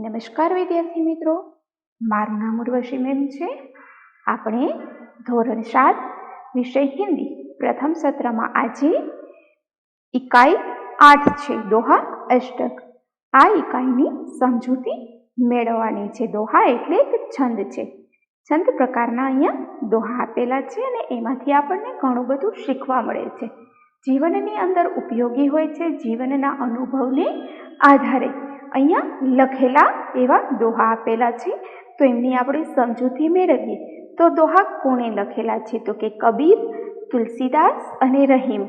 નમસ્કાર વિદ્યાર્થી મિત્રો, મારું નામ ઉર્વશી મેમ છે। આપણે ધોરણ 7 વિષય હિન્દી પ્રથમ સત્રમાં આજે ઇકાઈ 8 છે દોહા અષ્ટક। આ ઇકાઈની સમજૂતી મેળવવાની છે। દોહા એટલે એક છંદ છે। છંદ પ્રકારના અહીંયા દોહા આપેલા છે અને એમાંથી આપણને ઘણું બધું શીખવા મળે છે। જીવનની અંદર ઉપયોગી હોય છે। જીવનના અનુભવને આધારે અહીંયા લખેલા એવા દોહા આપેલા છે। તો એમની આપણે સમજૂતી મેળવીએ તો દોહા કોણે લખેલા છે તો કે કબીર, તુલસીદાસ અને રહીમ।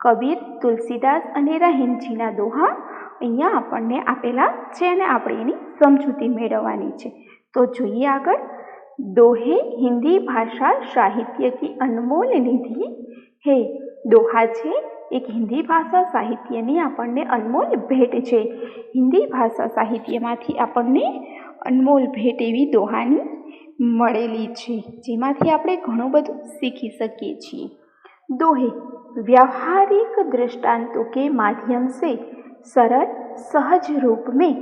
કબીર, તુલસીદાસ અને રહીમજીના દોહા અહીંયા આપણને આપેલા છે અને આપણે એની સમજૂતી મેળવવાની છે। તો જોઈએ આગળ। दोहे हिंदी भाषा साहित्य की अनमोल निधि है। दोहा छे एक हिंदी भाषा साहित्यनी आपणने अनमोल भेट छे। हिंदी भाषा साहित्यमांथी आपणने अनमोल भेट एवी दोहानी मळेली छे, जेमांथी आपणे घणुं बधुं शीखी शकीए छीए। दोहे व्यावहारिक दृष्टांतों के माध्यम से सरल सहज रूप में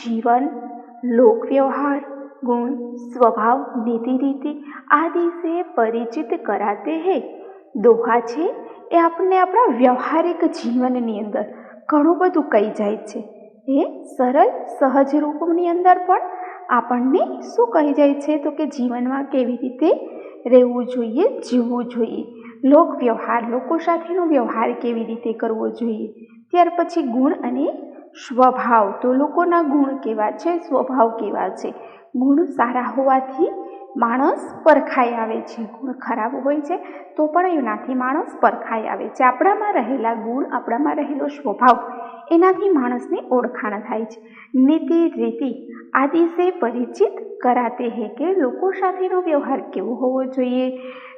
जीवन, लोक व्यवहार, गुण, स्वभाव, नीति रीति आदि से परिचित कराते हैं। दोहा छे ए आपने अपना व्यवहारिक जीवननी अंदर घणुं बधुं कही जाय छे। ए सरल सहज रूपनी अंदर पण आपणने शुं कही जाय छे तो के जीवनमां केवी रीते रहेवुं जोईए, जीववुं जोईए। लोक व्यवहार, लोको साथेनो व्यवहार केवी रीते करवो जोईए। त्यार पछी गुण अने स्वभाव, तो लोकोना गुण केवा छे, स्वभाव केवा छे। गुण सारा होवाथी माणस परखाई आवे छे, गुण खराब होय छे तो पण एनाथी माणस परखाई आवे छे। आपणामां रहेला गुण, आपणामां रहेलो स्वभाव एनाथी माणसनी ओळखाण थाय छे। नीति रीति आदि से परिचित कराते हैं के लोको साथेनो व्यवहार केवो होवो जोईए,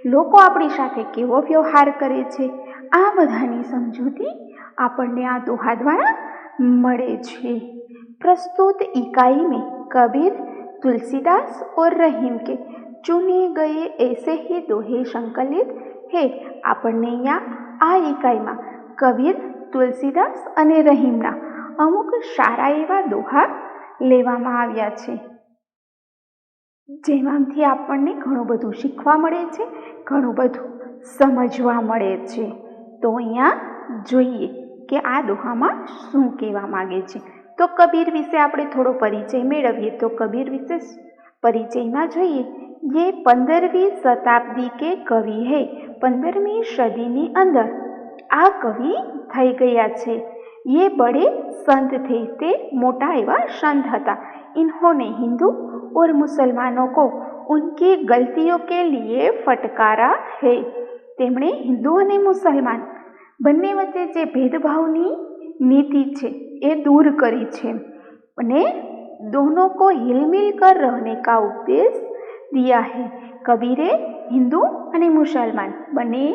लोको आपणी साथे केवो व्यवहार करे छे। आ बधानी समजूती आपणने आ दोहा द्वारा मळे छे। प्रस्तुत इकाई में कबीर, तुलसीदास और रहीम के चुने गए ऐसे ही दोहे संकलित है। आपने आ इकाई में कबीर, तुलसीदास अने रहीमना अमुक सारा एवा दोहा लेवामां आव्या छे, जेमांथी आपने घणुं बधुं शीखवा मळे छे, घणुं बधुं समजवा मळे छे। तो अहींया जोईए के आ दोहामां शुं कहेवा मांगे छे। तो कबीर विषे आपणे थोड़ो परिचय मेळवीए। तो कबीर विषे परिचयमां जोईए, ये 15वीं शताब्दी के कवि है। 15वीं सदीनी अंदर आ कवि थई गया छे। ये बड़े संत थे, ते मोटा एवा संत हता। इन्होंने हिंदू और मुसलमानों को उनकी गलतियों के लिए फटकारा है। तेमणे हिंदू अने मुसलमान बंने वच्चे जे भेदभावनी नीति छे ए दूर करी छे अने दोनों को हिलमिल कर रहने का उपदेश दिया है। कबीरे हिंदू अने मुसलमान बने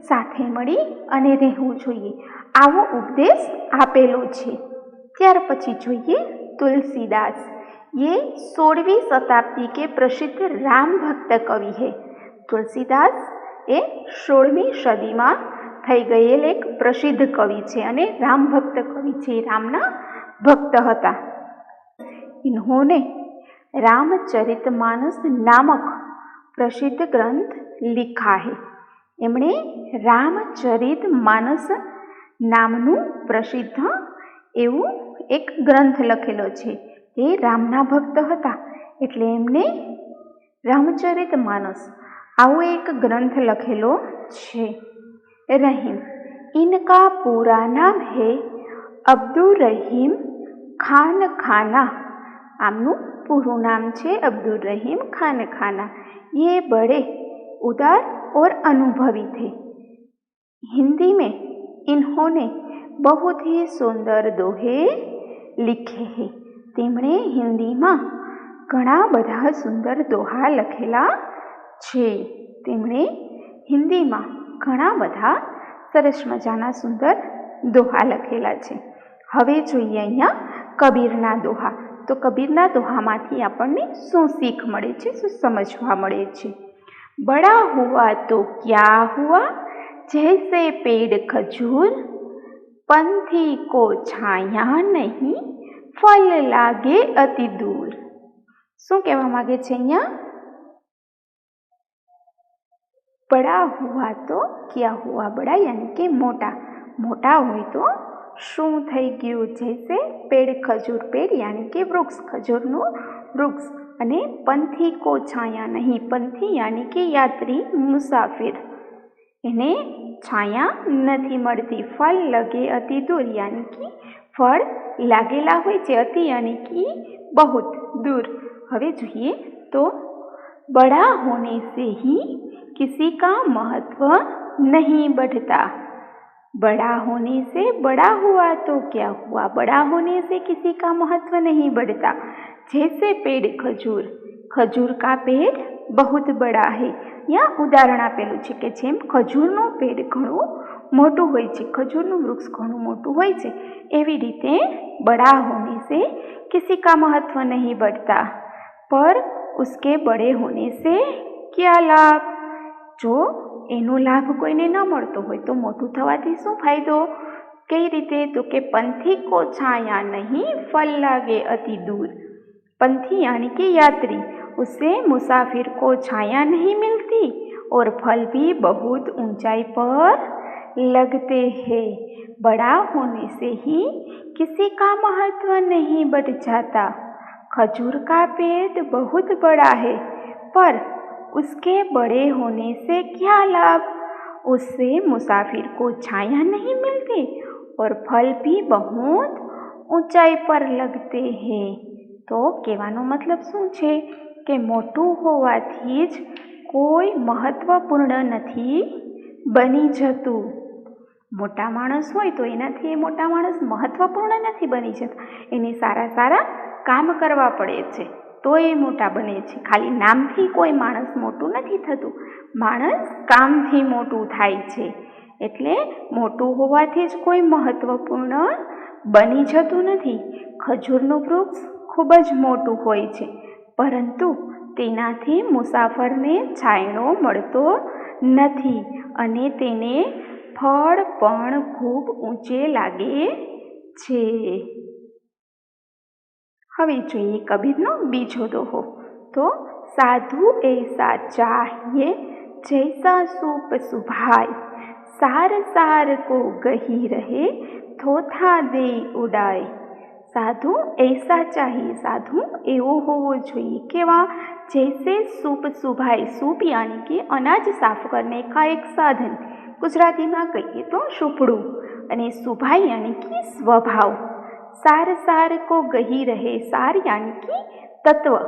साथे मळी अने रहेवुं जोईए आवो उपदेश आपेलो छे। त्यार पछी जोईए तुलसीदास। ये 16वीं शताब्दी के प्रसिद्ध राम भक्त कवि है। तुलसीदास ए 16મી સદીમાં થઈ ગયેલ એક પ્રસિદ્ધ કવિ છે અને રામ ભક્ત કવિ છે, રામના ભક્ત હતા। इन्होंने रामचरितमानस नामक प्रसिद्ध ग्रंथ लिखा है। एमणे रामचरितमानस नामनु प्रसिद्ध एवं एक ग्रंथ लखेलो छे। ए रामना भक्त हता एटले एमणे रामचरितमानस आवो एक ग्रंथ लखेलो छे। रहीम, इनका पूरा नाम है अब्दुल रहीम खान खाना। आमनु पूरु नाम छे अब्दुल रहीम खान खाना। ये बड़े उदार और अनुभवी थे। हिंदी में इन्होंने बहुत ही सुंदर दोहे लिखे हैं। तेमणे हिंदी में घणा बधा सुंदर दोहा लखेला छे। तेमणे हिंदी में घणा बधा सरस मजाना सुंदर दोहा लखेला छे। हवे जोईए अहींया कबीरना दोहा। तो कबीरना दोहामांथी आपणने शुं सीख मळे छे, शुं समजवा मळे छे। बड़ा हुआ तो क्या हुआ, जैसे पेड़ खजूर, पंथी को छाया नहीं, फल लागे अति दूर। શું કહેવા માંગે છે અહીંયા? बड़ा हुआ तो क्या हुआ? बड़ा यानी कि मोटा, मोटा હોય તો શું થઈ ગયું? जैसे पेड़ खजूर पेड़ यानी कि वृक्ष, खजूरનું વૃક્ષ, અને पंथी को छाया नहीं, पंथी यानी कि यात्री, मुसाफिर, એને છાયા નથી મળતી। ફળ લગે અતિ દૂર यानी कि ફળ લાગેલા હોય છે, અતિ यानी कि बहुत, दूर। હવે જોઈએ તો बड़ा होने से ही किसी का महत्व नहीं बढ़ता। बड़ा होने से, बड़ा हुआ तो क्या हुआ? बड़ा होने से किसी का महत्व नहीं बढ़ता। जैसे पेड़ खजूर, खजूर का पेड़ बहुत बड़ा है। यहाँ उदाहरण आपेલું છે કે જેમ ખજૂરનું પેડ ઘણું મોટું હોય છે, ખજૂરનું વૃક્ષ ઘણું મોટું હોય છે, એવી રીતે बड़ा होने से किसी का महत्व नहीं बढ़ता, पर उसके बड़े होने से क्या लाभ? जो એનો લાભ કોઈને ન મળતો હોય તો મોટું થવાથી શું ફાયદો? કઈ રીતે? તો કે पंथी को छाया नहीं, फल लागे अति दूर। पंथी यानी कि यात्री, उससे मुसाफिर को छाया नहीं मिलती और फल भी बहुत ऊंचाई पर लगते हैं। बड़ा होने से ही किसी का महत्व नहीं बढ़ जाता। खजूर का पेड़ बहुत बड़ा है, पर उसके बड़े होने से क्या लाभ? उससे मुसाफिर को छाया नहीं मिलती और फल भी बहुत ऊंचाई पर लगते हैं। तो કહેવાનો મતલબ શું છે કે મોટું હોવાથી જ કોઈ મહત્વપૂર્ણ નથી બની જતું। મોટા માણસ હોય તો એનાથી એ મોટા માણસ મહત્વપૂર્ણ નથી બની જતા, એને સારા સારા કામ કરવા પડે છે તો એ મોટા બને છે। ખાલી નામથી કોઈ માણસ મોટું નથી થતું, માણસ કામથી મોટું થાય છે। એટલે મોટું હોવાથી જ કોઈ મહત્વપૂર્ણ બની જતું નથી। ખજૂરનું વૃક્ષ ખૂબ જ મોટું હોય છે, પરંતુ તેનાથી મુસાફરને છાંયડો મળતો નથી અને તેને ફળ પણ ખૂબ ઊંચે લાગે છે। હવે જોઈએ કબીરનો બીજો દોહો। તો સાધુ ऐसा चाहिए जैसा सूप सुभाए, सार सार को गही रहे थोथा दे उड़ाए। साधु ऐसा चाहिए, साधु एवो होवो જોઈએ કેવા? जैसे सूप सुभाए, सूप यानी कि अनाज साफ करने का एक साधन, गुजराती में कहिए तो सूपड़ू, અને सुभाई यानी कि स्वभाव। सार सार को गही रहे, सार यानी कि तत्व,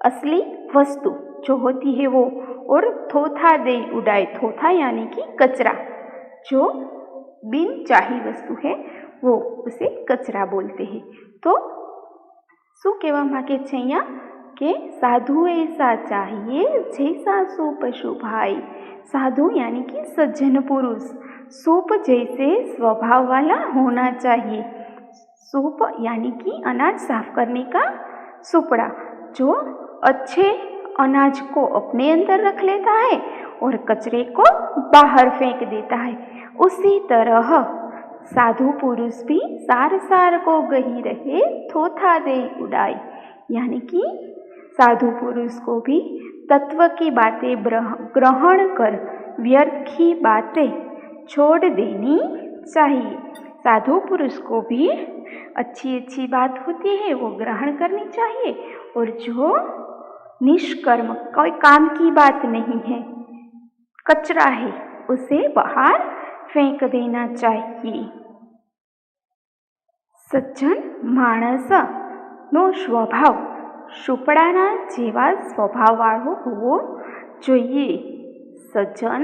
असली वस्तु जो होती है वो, और थोथा दे उड़ाए, थोथा यानी कि कचरा, जो बिन चाही वस्तु है वो उसे कचरा बोलते हैं। तो શું કહેવા માંગે છે અહીંયા કે સાધુ ऐसा चाहिए जैसा सूप शुभाई। साधु यानी कि सज्जन पुरुष, सूप जैसे स्वभाव वाला होना चाहिए। सूप यानी कि अनाज साफ करने का सुपड़ा, जो अच्छे अनाज को अपने अंदर रख लेता है और कचरे को बाहर फेंक देता है, उसी तरह साधु पुरुष भी सार सार को गही रहे थोथा दे उड़ाए, यानी कि साधु पुरुष को भी तत्व की बातें ग्रहण कर व्यर्थ की बातें छोड़ देनी चाहिए। साधु पुरुष को भी अच्छी अच्छी बात होती है वो ग्रहण करनी चाहिए, और जो निष्कर्म, कोई काम की बात नहीं है, कचरा है, उसे बाहर फेंक देना चाहिए। सज्जन माणसनो स्वभाव સુપડાના જેવા સ્વભાવવાળો હોવો જોઈએ। સજ્જન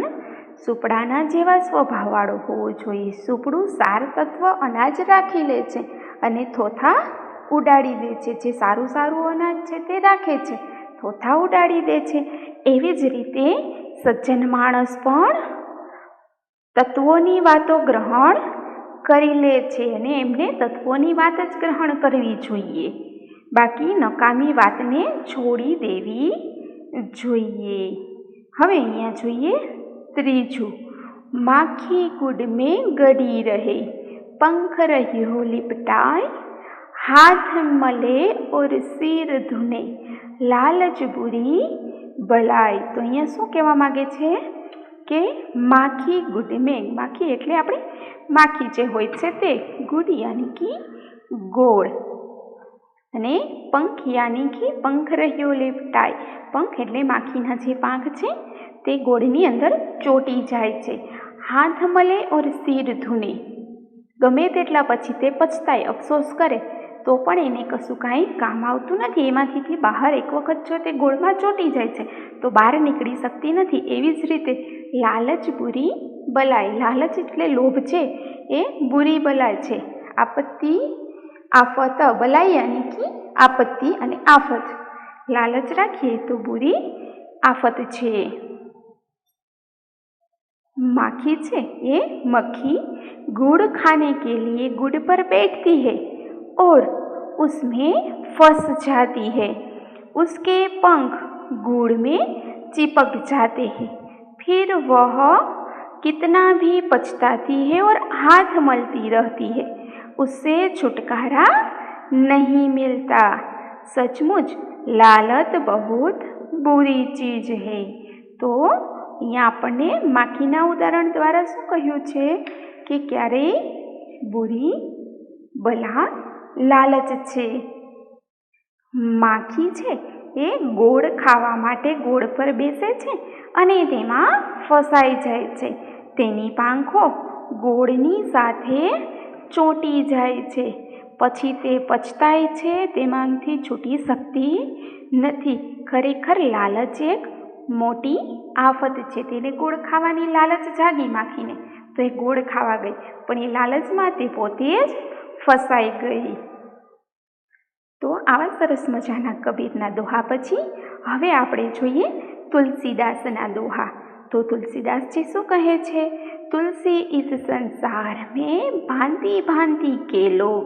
સુપડાના જેવા સ્વભાવવાળો હોવો જોઈએ। સુપડું સાર તત્વ અનાજ રાખી લે છે અને થોથા ઉડાડી દે છે, જે સારું સારું અનાજ છે તે રાખે છે, થોથા ઉડાડી દે છે। એવી જ રીતે સજ્જન માણસ પણ તત્વોની વાતો ગ્રહણ કરી લે છે અને એમને તત્વોની વાત જ ગ્રહણ કરવી જોઈએ, બાકી નકામી વાતને છોડી દેવી જોઈએ। હવે અહીંયા જોઈએ ત્રીજું, માખી કુડ में गड़ी रहे, पंख रहियो लिपटाए, हाथ मले और सिर धुने, लालच बुरी बलाय। तो अहींया शुं कहेवा मांगे छे के माखी गुड में, माखी एटले आपणे माखी जे होय छे ते, गुड यानी कि गोળ, અને પંખ યાની કે પંખ રહ્યો લેપટાય, પંખ એટલે માખીના જે પાંખ છે તે ગોળની અંદર ચોટી જાય છે. હાથ મલે ઓર સિર ધૂને, ગમે તેટલા પછી તે પછતાય, અફસોસ કરે તો પણ એને કશું કાંઈ કામ આવતું નથી. એમાંથી બહાર એક વખત જો તે ગોળમાં ચોટી જાય છે તો બહાર નીકળી શકતી નથી. એવી જ રીતે લાલચ બુરી બલાય, લાલચ એટલે લોભ છે એ બુરી બલાય છે. આપત્તિ આફત, બલાઈ યાની કે આપત્તિ અને આફત, लालच રાખીએ તો બુરી આફત છે. माखी छे ये मक्खी गुड़ खाने के लिए गुड़ पर बैठती है और उसमें फंस जाती है. उसके पंख गुड़ में चिपक जाते हैं. फिर वह कितना भी पछताती है और हाथ मलती रहती है, उससे छुटकारा नहीं मिलता. सचमुच लालच बहुत बुरी चीज है. तो અહીંયા આપણને માખીના ઉદાહરણ દ્વારા શું કહ્યું છે કે ક્યારેય બુરી બલા લાલચ છે. માખી છે એ ગોળ ખાવા માટે ગોળ પર બેસે છે અને તેમાં ફસાઈ જાય છે. તેની પાંખો ગોળની સાથે ચોંટી જાય છે. પછી તે પછતાય છે, તેમાંથી છૂટી શકતી નથી. ખરેખર લાલચ એક મોટી આફત છે. તેને ગોળ ખાવાની લાલચ જાગી માખીને તો એ ગોળ ખાવા ગઈ, પણ એ લાલચમાં તે પોતે જ ફસાઈ ગઈ. તો આવા સરસ મજાના કબીરના દોહા પછી હવે આપણે જોઈએ તુલસીદાસના દોહા. તો તુલસીદાસજી શું કહે છે? तुलसी इस संसार में भांति भांति के लोग,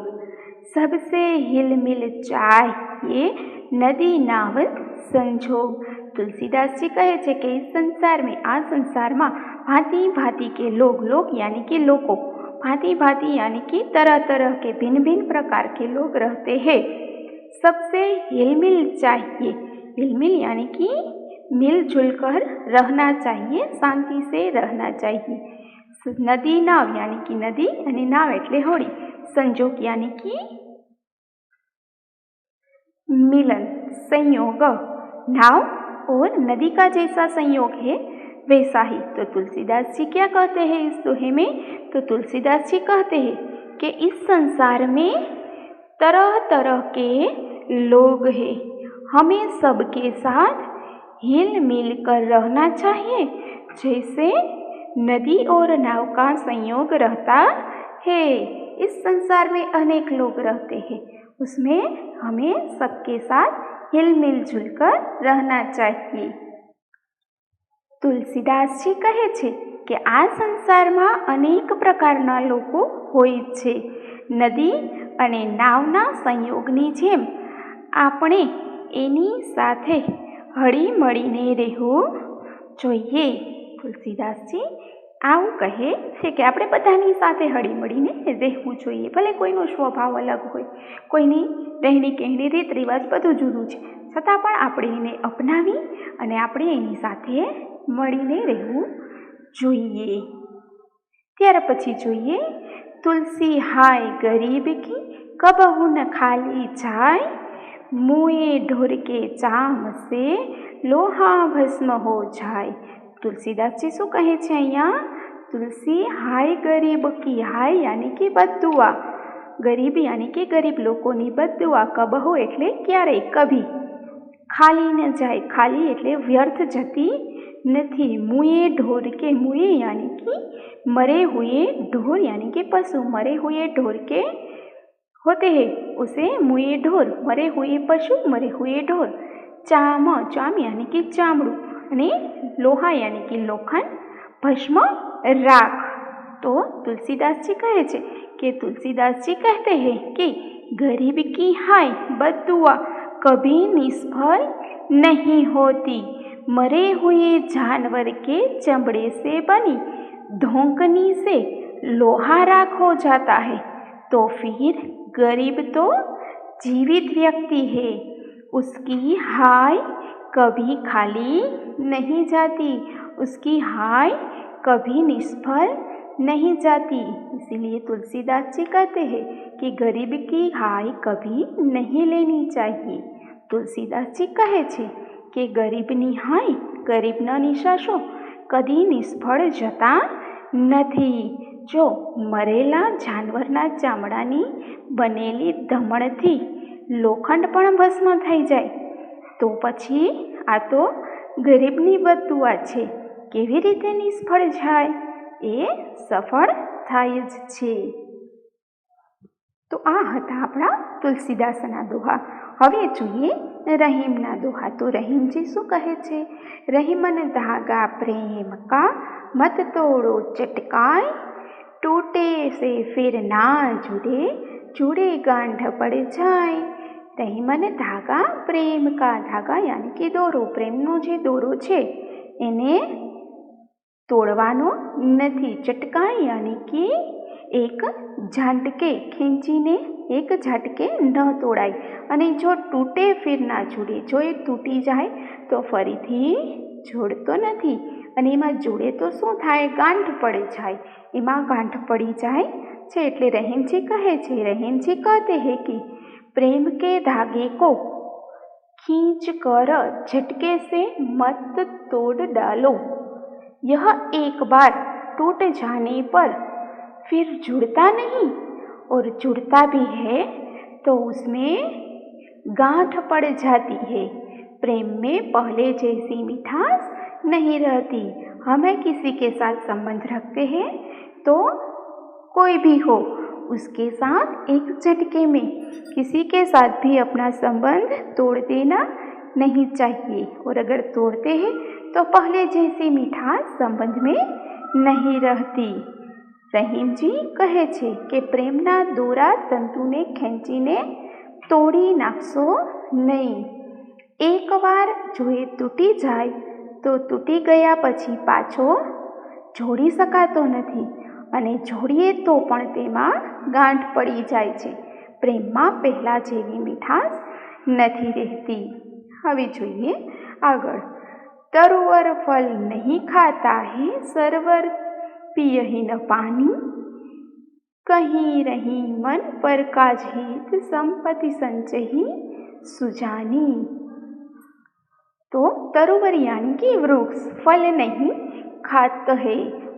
सबसे हिल मिल चाहिए नदी नाव संजोग. तुलसीदास जी कहे छे कि इस संसार में, आ संसार में भांति भांति के लोग, लोग यानी कि लोगों, भांति भांति यानी कि तरह तरह के भिन्न भिन्न प्रकार के लोग रहते हैं. सबसे हिलमिल चाहिए, हिलमिल यानी कि मिलजुल कर रहना चाहिए, शांति से रहना चाहिए. नदी नाव यानी कि नदी અને नाव એટલે હોડી. संजोग यानी कि मिलन, संयोग. नाव और नदी का जैसा संयोग है वैसा ही. तो तुलसीदास जी क्या कहते हैं इस दोहे में? तो तुलसीदास जी कहते हैं कि इस संसार में तरह तरह के लोग हैं, हमें सबके साथ हिल मिल कर रहना चाहिए, जैसे नदी और नाव का संयोग रहता है. इस संसार में अनेक लोग रहते हैं, उसमें हमें सबके साथ हिल मिल जुल कर रहना चाहिए. तुलसीदास जी कहे छे कि आ संसार में अनेक प्रकारना लोको होय छे. नदी अने नावना संयोगनी जेम आपणे एनी साथे हળી મળીને રહેવું જોઈએ. तुलसीदास जी આવું કહે છે કે આપણે બધાની સાથે હળી મળીને રહેવું જોઈએ. ભલે કોઈનો સ્વભાવ અલગ હોય, કોઈની રહેણી કહેણી રીત રિવાજ બધું જુદું છે, છતાં પણ આપણે એને અપનાવી અને આપણે એની સાથે મળીને રહેવું જોઈએ. ત્યાર પછી જોઈએ तुलसी हाय गरीब की कबहू न खाली जाय, मुए ढोर के चाम से लोहा भस्म हो जाय. तुलसीदास जी शू कहे छे अहींया? तुलसी हाय गरीब की, हाय यानी कि बददुआ, गरीब यानी कि गरीब लोकोनी बददुआ. कबहू एटले क्यारेय, कभी. खाली न जाए, खाली एटले व्यर्थ जती नहीं. मुए ढोर के, मुए यानी कि मरे हुए, ढोर यानी कि पशु, मरे हुए ढोर के होते हैं, उसे मुए ढोर, मरे हुए पशु, मरे हुए ढोर. चाम, चाम यानी कि चामड़ू, અને લોહા यानी कि लोखंड, भस्म राख. तो तुलसीदास जी कहे छे कि तुलसीदास जी कहते हैं कि गरीब की हाय बददुआ कभी निष्फल नहीं होती, मरे हुए जानवर के चमड़े से बनी धोंकनी से लोहा राख हो जाता है, तो फिर गरीब तो जीवित व्यक्ति है, उसकी हाय कभी खाली नहीं जाती, उसकी हाय कभी निष्फल नहीं जाती। इसीलिए तुलसीदास जी कहते हैं कि गरीब की हाय कभी नहीं लेनी चाहिए। तुलसीदास जी कहे છે કે ગરીબની હાય ગરીબના નિશાસો કદી નિષ્ફળ જતા નથી। જો મરેલા જાનવરના ચામડાની બનેલી ધમણથી લોખંડ પણ ભસ્મ થઈ જાય તો પછી આ તો ગરીબની બદદુઆ છે, કેવી રીતે નિષ્ફળ જાય? એ સફળ થાય જ છે। તો આ હતા આપણા તુલસીદાસના દોહા। હવે જોઈએ રહીમના દોહા। તો રહીમજી શું કહે છે? રહીમન ધાગા પ્રેમ કા મત તોડો ચટકાય, टूटे से फिर ना जुड़े, जुड़े गांठ पड़ जाए। रहीमन धागा प्रेम का धागा यानी कि दोरो, प्रेमनो जे दोरो छे एने तोड़वानो नथी। चटकाय यानी कि एक ઝાટકે ખેંચીને એક ઝાટકે ન તોડાય। અને જો તૂટે ફિર ના જોડે, જો એ તૂટી જાય તો ફરીથી જોડતો નથી। અને એમાં જોડે તો શું થાય? ગાંઠ પડી જાય, એમાં ગાંઠ પડી જાય છે। એટલે રહીમજી કહે છે, રહીમજી कहते हैं कि प्रेम के धागे को खींच कर झटके से मत तोड़ डालो, यह एक बार टूट जाने पर फिर जुड़ता नहीं, और जुड़ता भी है तो उसमें गांठ पड़ जाती है। प्रेम में पहले जैसी मिठास नहीं रहती। हमें किसी के साथ संबंध रखते हैं तो कोई भी हो, उसके साथ एक झटके में किसी के साथ भी अपना संबंध तोड़ देना नहीं चाहिए। और अगर तोड़ते हैं तो पहले जैसी मिठास संबंध में नहीं रहती। રહીમજી કહે છે કે પ્રેમના દોરા તંતુને ખેંચીને તોડી નાખશો નહીં। એકવાર જો એ તૂટી જાય તો તૂટી ગયા પછી પાછો જોડી શકાતો નથી, અને જોડીએ તો પણ તેમાં ગાંઠ પડી જાય છે। પ્રેમમાં પહેલા જેવી મીઠાશ નથી રહેતી। હવે જોઈએ આગળ। તરુવર ફલ નહીં ખાતા હે સરવર पियहि न पानी, कहीं रही मन पर काज हित संपत्ति संचही सुजानी। तो तरुवर यानी कि वृक्ष फल नहीं खात है,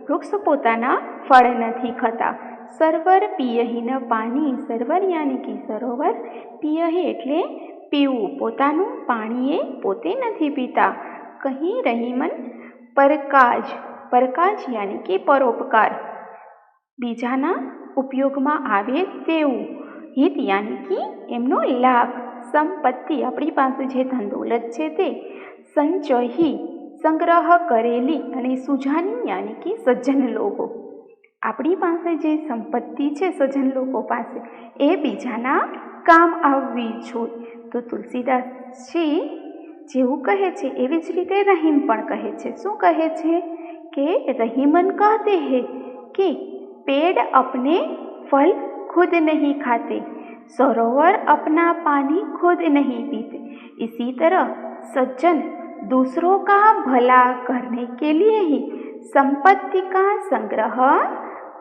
वृक्ष पोताना फल नहीं खाता। सरवर पियहि न पानी, सरवर यानी कि सरोवर, पियहि एटले पीवू, पोतानु पाणी ए पोते नहीं पीता। कहीं रही मन परकाज, परकाज यानी कि परोपकार, बीजाना उपयोगमां आवे तेवुं। हित यानी कि एमनो लाभ। संपत्ति अपनी पासे जे धन दौलत छे ते। संचयी संग्रह करेली, अने सुजानी यानी कि सज्जन लोगो, अपनी पासे जे संपत्ति छे सज्जन लोगो पासे ए बीजाना काम आववी जोईए। तो तुलसीदास जी जेवुं कहे छे एवी ज रीते रहीम पण कहे छे। शुं कहे छे कि रहीमन कहते हैं कि पेड़ अपने फल खुद नहीं खाते, सरोवर अपना पानी खुद नहीं पीते, इसी तरह सज्जन दूसरों का भला करने के लिए ही संपत्ति का संग्रह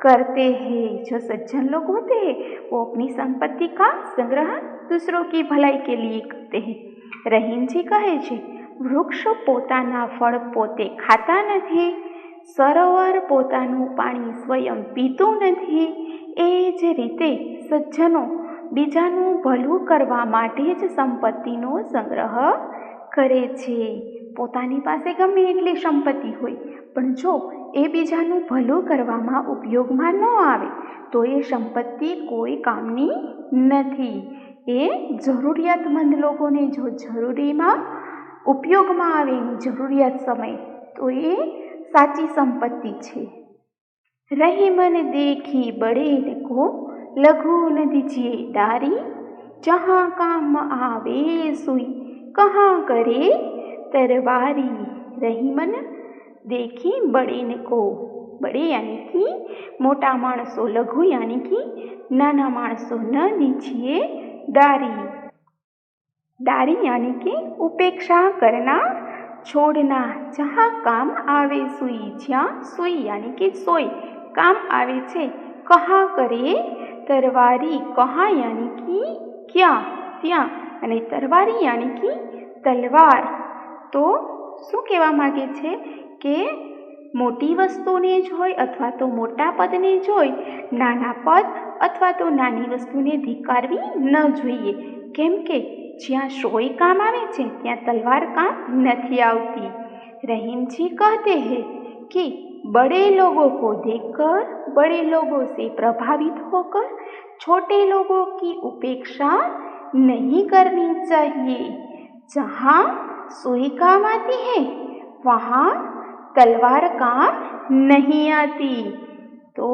करते हैं। जो सज्जन लोग होते हैं वो अपनी संपत्ति का संग्रह दूसरों की भलाई के लिए करते हैं। रहीम जी कहे छे वृक्ष पोताना फल पोते खाता नहीं, सरोवर पोतानुं पाणी स्वयं पीतुं नहीं। ए ज रीते सज्जनो बीजानुं भલું કરવા માટે જ સંપત્તિનો સંગ્રહ કરે છે। પોતાની પાસે ગમે એટલી સંપત્તિ હોય પણ જો એ બીજાનું ભલું કરવામાં ઉપયોગમાં ન આવે તો એ સંપત્તિ કોઈ કામની નથી। એ જરૂરિયાતમંદ લોકોને જો જરૂરીમાં ઉપયોગમાં આવે એની જરૂરિયાત સમય તો એ साची संपत्ति छे। रहीमन देखी बड़े को लघु न दीजिए डारी, जहाँ काम आवे सुई कहाँ करे तरवारी। रहीमन देखी बड़े को, बड़े यानी कि मोटा माणसो, लघु यानी कि नाना माणसो न दीजिए डारी। डारी यानी कि उपेक्षा करना, छोड़ना। जहाँ काम आवे सुई, જ્યાં સુઈ यानी कि सोई काम आवे छे। कहाँ करे तरवारी, कहाँ यानी कि क्या, ત્યાં, અને तरवारी यानी कि तलवार। तो શું કહેવા માંગે છે કે મોટી વસ્તુને જોઈ અથવા તો મોટા પદને જોઈ નાના પદ અથવા તો નાની વસ્તુને ધિક્કારવી ન જોઈએ, કેમ કે જ્યાં સોય કામ આવે છે ત્યાં તલવાર કામ નથી આવતી। रहीम जी कहते हैं कि बड़े लोगों को देखकर, बड़े लोगों से प्रभावित होकर छोटे लोगों की उपेक्षा नहीं करनी चाहिए। जहाँ सुई काम आती है वहाँ तलवार काम नहीं आती। तो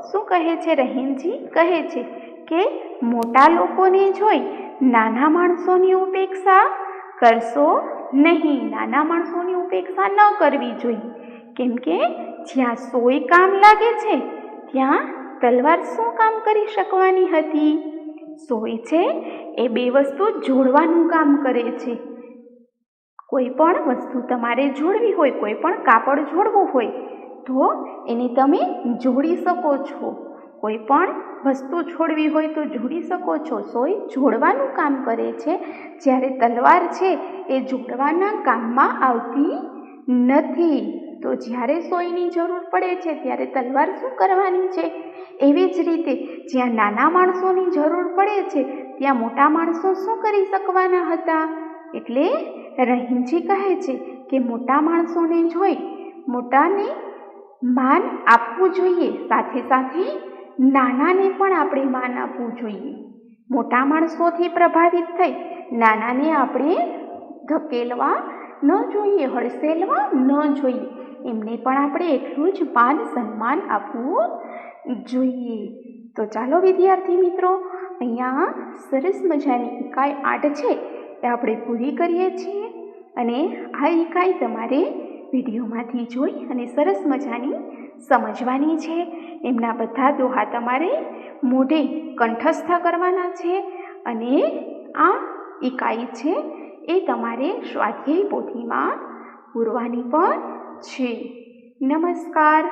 શું કહે છે રહીમજી? કહે છે કે મોટા લોકોને જોઈ નાના માણસોની ઉપેક્ષા કરશો નહીં, નાના માણસોની ઉપેક્ષા ન કરવી જોઈએ, કેમ કે જ્યાં સોય કામ લાગે છે ત્યાં તલવાર શું કામ કરી શકવાની હતી? સોય છે એ બે વસ્તુ જોડવાનું કામ કરે છે। કોઈ પણ વસ્તુ તમારે જોડવી હોય, કોઈ પણ કાપડ જોડવું હોય તો એને તમે જોડી શકો છો। કોઈ પણ વસ્તુ છોડવી હોય તો જોડી શકો છો। સોય જોડવાનું કામ કરે છે, જ્યારે તલવાર છે એ જોડવાના કામમાં આવતી નથી। તો જ્યારે સોયની જરૂર પડે છે ત્યારે તલવાર શું કરવાની છે? એવી જ રીતે જ્યાં નાના માણસોની જરૂર પડે છે ત્યાં મોટા માણસો શું કરી શકવાના હતા? એટલે રહીમજી કહે છે કે મોટા માણસોને જોઈ મોટાને માન આપવું જોઈએ, સાથે સાથે નાનાને પણ આપણે માન આપવું જોઈએ। મોટા માણસોથી પ્રભાવિત થઈ નાનાને આપણે ધકેલવા ન જોઈએ, હડસેલવા ન જોઈએ, એમને પણ આપણે એટલું જ માન સન્માન આપવું જોઈએ। તો ચાલો વિદ્યાર્થી મિત્રો, અહીંયા સરસ મજાની ઇકાઈ 8 છે એ આપણે પૂરી કરીએ છીએ, અને આ ઇકાઈ તમારે વિડીયોમાંથી જોઈ અને સરસ મજાની સમજવાની છે। એમના બધા દોહા તમારે મોઢે કંઠસ્થ કરવાના છે, અને આ ઇકાઈ છે એ તમારે સ્વાધ્યાય પોથીમાં પૂરવાની પણ છે। નમસ્કાર।